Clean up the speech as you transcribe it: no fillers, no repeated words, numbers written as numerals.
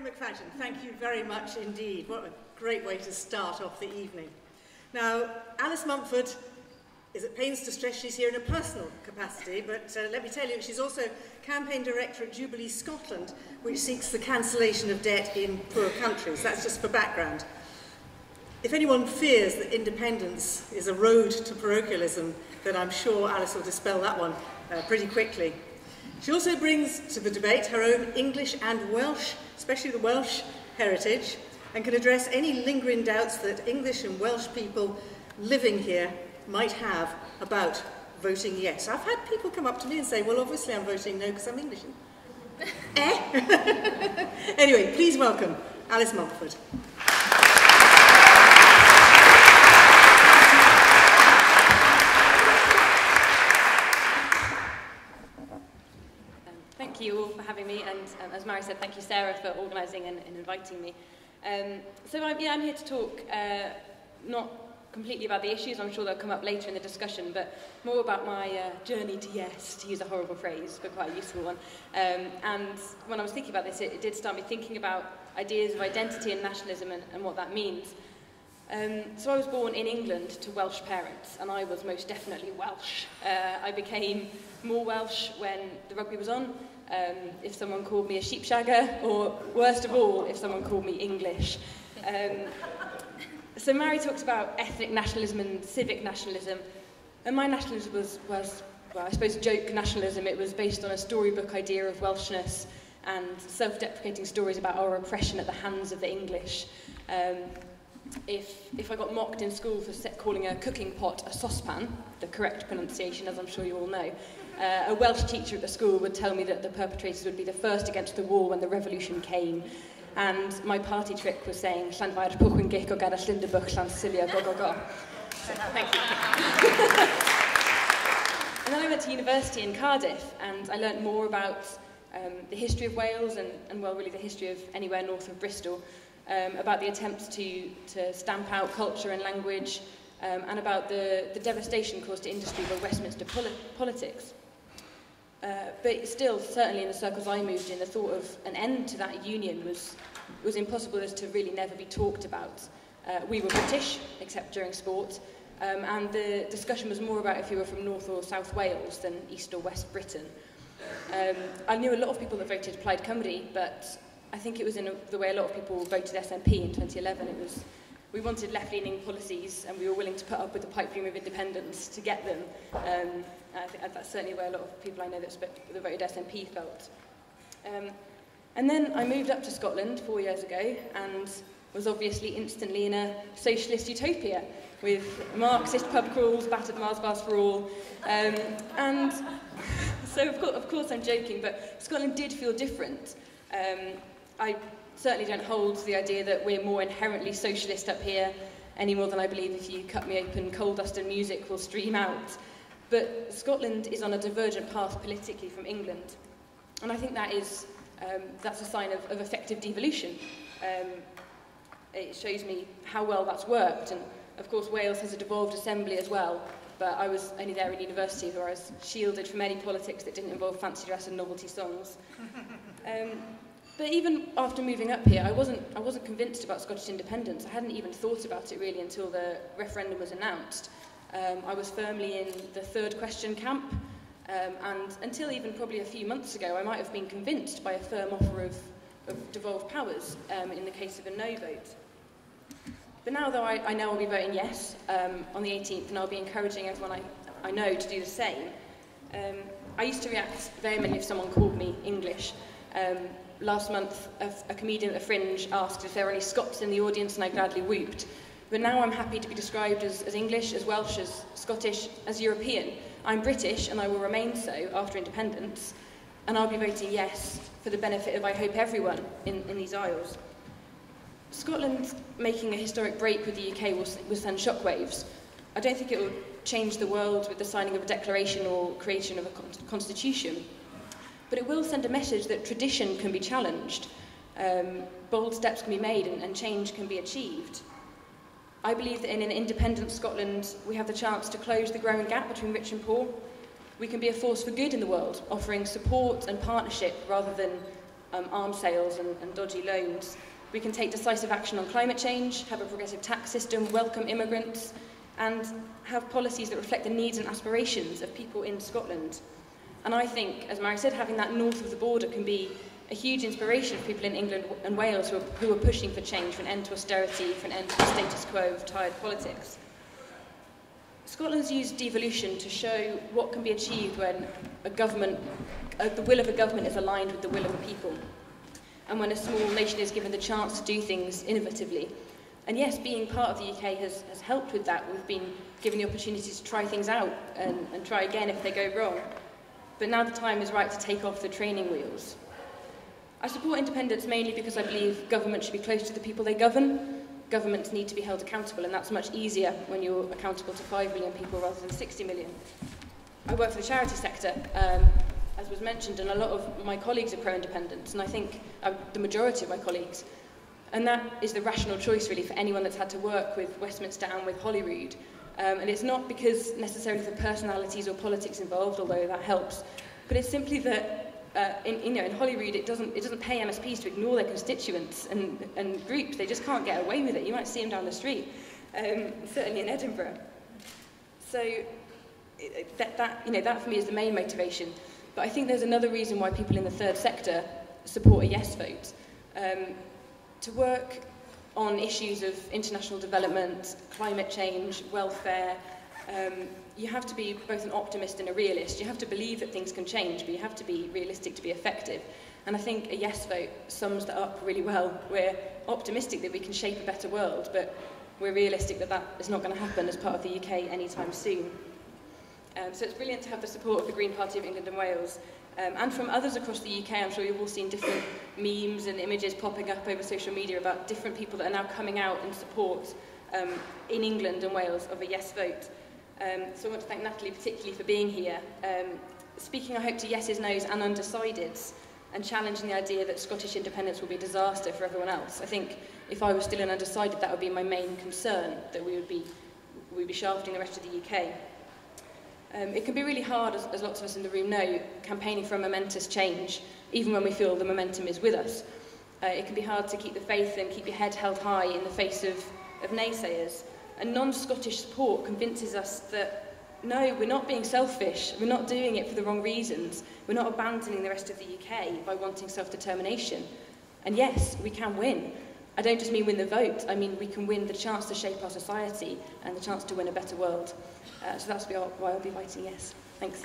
Mary McFadden, thank you very much indeed. What a great way to start off the evening. Now, Alice Mumford is at pains to stress she's here in a personal capacity, but let me tell you, she's also campaign director at Jubilee Scotland, which seeks the cancellation of debt in poor countries. That's just for background. If anyone fears that independence is a road to parochialism, then I'm sure Alice will dispel that one pretty quickly. She also brings to the debate her own English and Welsh, especially the Welsh heritage, and can address any lingering doubts that English and Welsh people living here might have about voting yes. I've had people come up to me and say, well, obviously I'm voting no because I'm English. Anyway, please welcome Alice Mumford. Thank you all for having me, and as Mary said, thank you, Sarah, for organising and inviting me. I'm here to talk not completely about the issues, I'm sure they'll come up later in the discussion, but more about my journey to yes, to use a horrible phrase, but quite a useful one. And when I was thinking about this, it did start me thinking about ideas of identity and nationalism and what that means. So I was born in England to Welsh parents, and I was most definitely Welsh. I became more Welsh when the rugby was on, if someone called me a sheepshagger, or worst of all, if someone called me English. So Mary talks about ethnic nationalism and civic nationalism, and my nationalism was well, I suppose joke nationalism. It was based on a storybook idea of Welshness and self-deprecating stories about our oppression at the hands of the English. If I got mocked in school for calling a cooking pot a saucepan, the correct pronunciation, as I'm sure you all know, a Welsh teacher at the school would tell me that the perpetrators would be the first against the wall when the revolution came. And my party trick was saying, Llanfair pwchyn geic o gada Llinderbwch Llansilio go go go. So, thank you. And then I went to university in Cardiff, and I learnt more about the history of Wales and well, really the history of anywhere north of Bristol, about the attempts to stamp out culture and language, and about the devastation caused to industry by Westminster politics. But still, certainly in the circles I moved in, the thought of an end to that union was impossible as to really never be talked about. We were British, except during sport, and the discussion was more about if you were from North or South Wales than East or West Britain. I knew a lot of people that voted Plaid Cymru, but I think it was in the way a lot of people voted SNP in 2011. We wanted left-leaning policies, and we were willing to put up with the pipe dream of independence to get them. I think that's certainly where a lot of people I know that voted SNP felt. And then I moved up to Scotland 4 years ago, and was obviously instantly in a socialist utopia, with Marxist pub crawls, battered Mars bars for all. And so, of course I'm joking, but Scotland did feel different. I certainly don't hold the idea that we're more inherently socialist up here, any more than I believe if you cut me open, coal dust and music will stream out. But Scotland is on a divergent path politically from England. And I think that's a sign of effective devolution. It shows me how well that's worked. And of course, Wales has a devolved assembly as well. But I was only there in university, where I was shielded from any politics that didn't involve fancy dress and novelty songs. But even after moving up here, I wasn't convinced about Scottish independence. I hadn't even thought about it really until the referendum was announced. I was firmly in the third question camp, and until even probably a few months ago, I might have been convinced by a firm offer of devolved powers in the case of a no vote. But now, though, I know I'll be voting yes on the 18th, and I'll be encouraging everyone I know to do the same. I used to react vehemently if someone called me English. Last month, a comedian at the Fringe asked if there were any Scots in the audience, and I gladly whooped. But now I'm happy to be described as English, as Welsh, as Scottish, as European. I'm British, and I will remain so after independence, and I'll be voting yes for the benefit of, I hope, everyone in these aisles. Scotland making a historic break with the UK will send shockwaves. I don't think it will change the world with the signing of a declaration or creation of a constitution, but it will send a message that tradition can be challenged, bold steps can be made, and change can be achieved. I believe that in an independent Scotland, we have the chance to close the growing gap between rich and poor. We can be a force for good in the world, offering support and partnership rather than arms sales and dodgy loans. We can take decisive action on climate change, have a progressive tax system, welcome immigrants, and have policies that reflect the needs and aspirations of people in Scotland. And I think, as Mary said, having that north of the border can be a huge inspiration for people in England and Wales who are pushing for change, for an end to austerity, for an end to the status quo of tired politics. Scotland's used devolution to show what can be achieved when the will of a government is aligned with the will of a people, and when a small nation is given the chance to do things innovatively. And yes, being part of the UK has helped with that. We've been given the opportunity to try things out and try again if they go wrong. But now the time is right to take off the training wheels. I support independence mainly because I believe government should be close to the people they govern. Governments need to be held accountable, and that's much easier when you're accountable to 5 million people rather than 60 million. I work for the charity sector, as was mentioned, and a lot of my colleagues are pro-independence, and I think the majority of my colleagues. And that is the rational choice, really, for anyone that's had to work with Westminster and with Holyrood. And it's not because necessarily the personalities or politics involved, although that helps, but it's simply that in Holyrood it doesn't pay MSPs to ignore their constituents and groups. They just can't get away with it. You might see them down the street, certainly in Edinburgh. So that for me is the main motivation. But I think there's another reason why people in the third sector support a yes vote. To work on issues of international development, climate change, welfare, you have to be both an optimist and a realist. You have to believe that things can change, but you have to be realistic to be effective. And I think a yes vote sums that up really well. We're optimistic that we can shape a better world, but we're realistic that that is not going to happen as part of the UK anytime soon. So it's brilliant to have the support of the Green Party of England and Wales, and from others across the UK. I'm sure you've all seen different memes and images popping up over social media about different people that are now coming out in support in England and Wales of a yes vote. So I want to thank Natalie particularly for being here, speaking, I hope, to yeses, nos and undecideds, and challenging the idea that Scottish independence will be a disaster for everyone else. I think if I was still an undecided, that would be my main concern, that we'd be shafting the rest of the UK. It can be really hard, as lots of us in the room know, campaigning for a momentous change, even when we feel the momentum is with us. It can be hard to keep the faith and keep your head held high in the face of naysayers. And non-Scottish support convinces us that, no, we're not being selfish, we're not doing it for the wrong reasons, we're not abandoning the rest of the UK by wanting self-determination. And yes, we can win. I don't just mean win the vote, I mean we can win the chance to shape our society and the chance to win a better world. So that's why I'll be voting yes. Thanks.